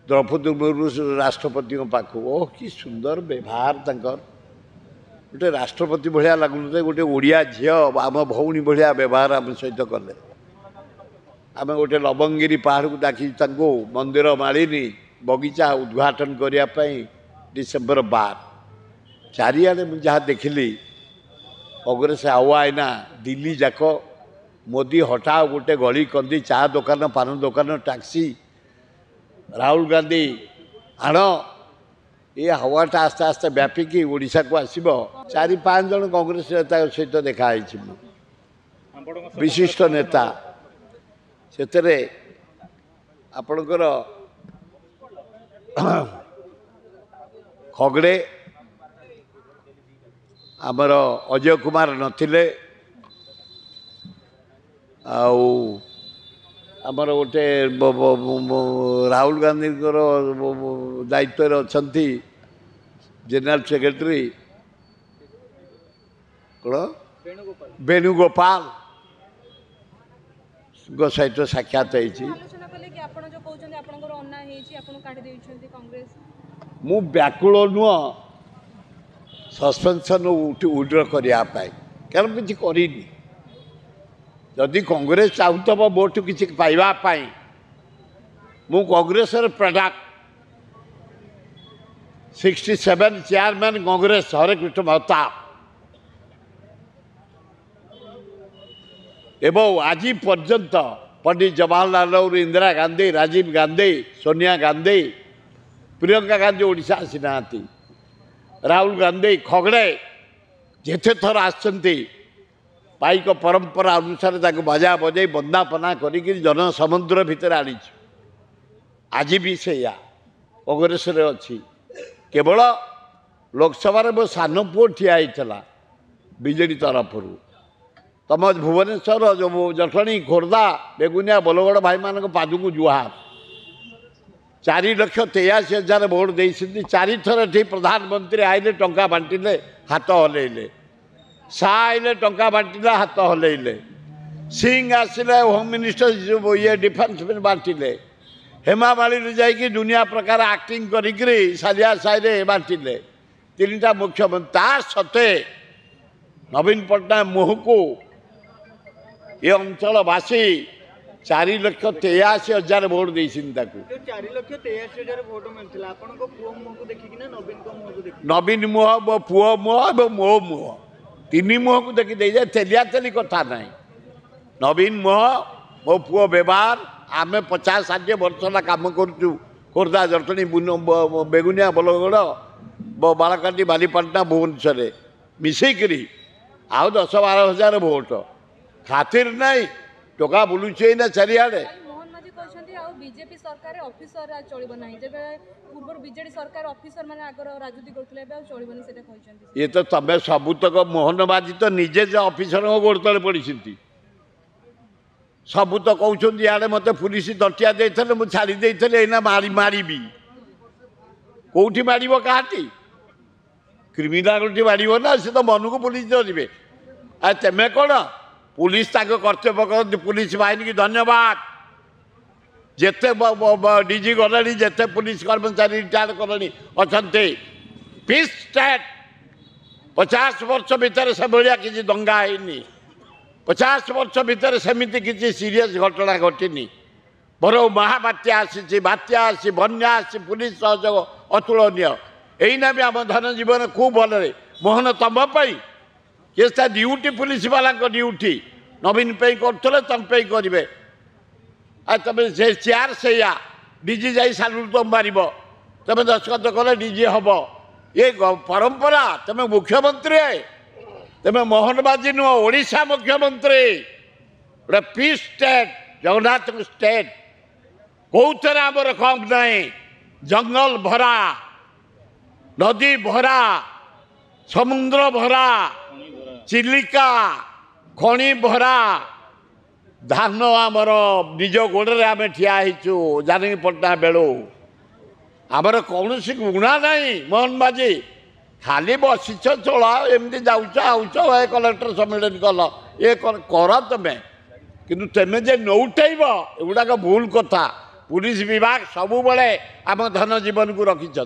द्रौपदी मुर्मू राष्ट्रपति पाखु ओह कि सुंदर व्यवहार तंकर गोटे राष्ट्रपति भाया लगुन गोटे ओडिया झील आम भौणी भाया व्यवहार आम सहित कले आम गोटे लवंगिरी पहाड़ को डाकी मंदिर मालिनी बगीचा उद्घाटन करने डिसेम्बर 12 चारिआडे जहाँ देखिली कांग्रेस आवायना दिल्ली जाक मोदी हटाओ गोटे गली कंदी चा दुकान पान दुकान टैक्सी राहुल गांधी आण ये हवाटा आस्ते आस्ते व्यापिकी ओडिशा को आसब 4-5 जन कांग्रेस नेता सहित देखाई विशिष्ट नेता से आपणकर खगड़े आमर अजय कुमार नथिले आमर गोटे राहुल गांधी दायित्व अच्छा जनरल सेक्रेटरी कौन वेणुगोपाल सहित साक्षात मु व्याकुल नुह सस्पेंशन विड्र करने कारण किसी करनी जदि कांग्रेस चाहूब मोटू किसी पाइबापी मु कांग्रेस प्रोडक्ट 67 चेयरमैन कांग्रेस हरे कृष्ण महताब एवं आज पर्यंत पंडित जवाहरलाल नेहरू इंदिरा गांधी राजीव गांधी सोनिया गांधी प्रियंका गांधी ओडिशा आसी ना राहुल गांधी खगड़े जेते थर आसती पाइक परंपरा अनुसार बाजा बजे बंदापना करी जन समुद्र भितर आनी आज भी से कांग्रेस अच्छी केवल लोकसभा मो सान पुओ ठिया होता बीजेडी तरफ तुम भुवनेश्वर जो जटणी खोर्धा बेगुनिया बलगड़ भाई मान पाद को जुहार 4,83,000 भोट दे 4 थर ठी प्रधानमंत्री आइले टंका बांटिले हाथ हलैले शाह आइले टंका बांटिले हाथ हलैले सिंह आसिले होम मिनिस्टर ये डिफेन्स में बांटिले हेमा मालिनी जाइए दुनिया प्रकार एक्टिंग करी सालिया साई बांटिले 3टा मुख्यमंत्री ता सत्वे नवीन पट्टनायक मुह को ये अंचलवासी 4,83,000 भोट दे 4,83,000 भोट मिलता नवीन मुह मो पुओ मुह मो मुह 3 मुह को देखी दे तेलिया तेली कथा ना नवीन मुह मो पुओ व्यवहार आम 50-60 वर्ष कम करुँ खोर्धा जटणी बेगुनिया बलगड़ बालकाटी बालीपाटना भुवनेश्वर मिसेकरी आउ 10-12,000 भोट खातिर नहीं टोका बुलूचे ना चारिआडे मोहन माझी बीजेपी सरकार ऑफिसर चलिबो नाही जेबे पूर्व बीजेडी सरकार ऑफिसर माने आगर राजनीति करथले बे चलिबोनी सेटा कहछन्ती ये तो तबे सबुतक मोहन माझी तो निजे जे ऑफिसर को गोड़ तले पड़िसिंती सबू तो कहउछन्ती याडे मते पुलिस दटिया देथले मु छाड़ी देथले एना मारीबी कोठी मारिबो काटी क्रिमिनालिटी मारिबो ना से तो मन को पुलिस धरिबे आ तेमे कोन पुलिस कर्तव्य करती पुलिस बाहिनी की धन्यवाद जेते डीजी गले जेते पुलिस कर्मचारी रिटायर्ड कले अच्छा पीस स्टेट 50 वर्ष भितर से भाया किसी दंगा है 50 वर्ष भितर सेमती किसी सीरीयस घटना घटनी बर महाबात्या आसी बात्या आसी बन्या आसी पुलिस सहयोग अतुलनीय यहीना भी आम धन जीवन खूब भल मोहन तुम ये ड्यूटी पुलिस वाला ड्यूटी नवीन पे करते तुम पे करेंगे तुम से चेयर से डीजी जा सालू तुम मार तुम दस्खत कले डीजी हम ये परंपरा तुम मुख्यमंत्री तुम मोहन माझी नुह ओडिशा मुख्यमंत्री गोटे पीस स्टेट जगन्नाथ स्टेट कौन आमर कम ना जंगल भरा नदी भरा समुद्र भरा चिलिका खणी भरा धान आमर निज गोड़े आम ठिया जानकी पटना बेलू आमर कौन गुणा ना मोहन माझी खाली बसिछ चला एमती जाऊच आउच कलेक्टर सम्मेलन कल ये कर तुम्हें किंतु तेमे जे नौटेब एगुड़ाक भूल कथा पुलिस विभाग सबुबले आम धन जीवन को रखिंट।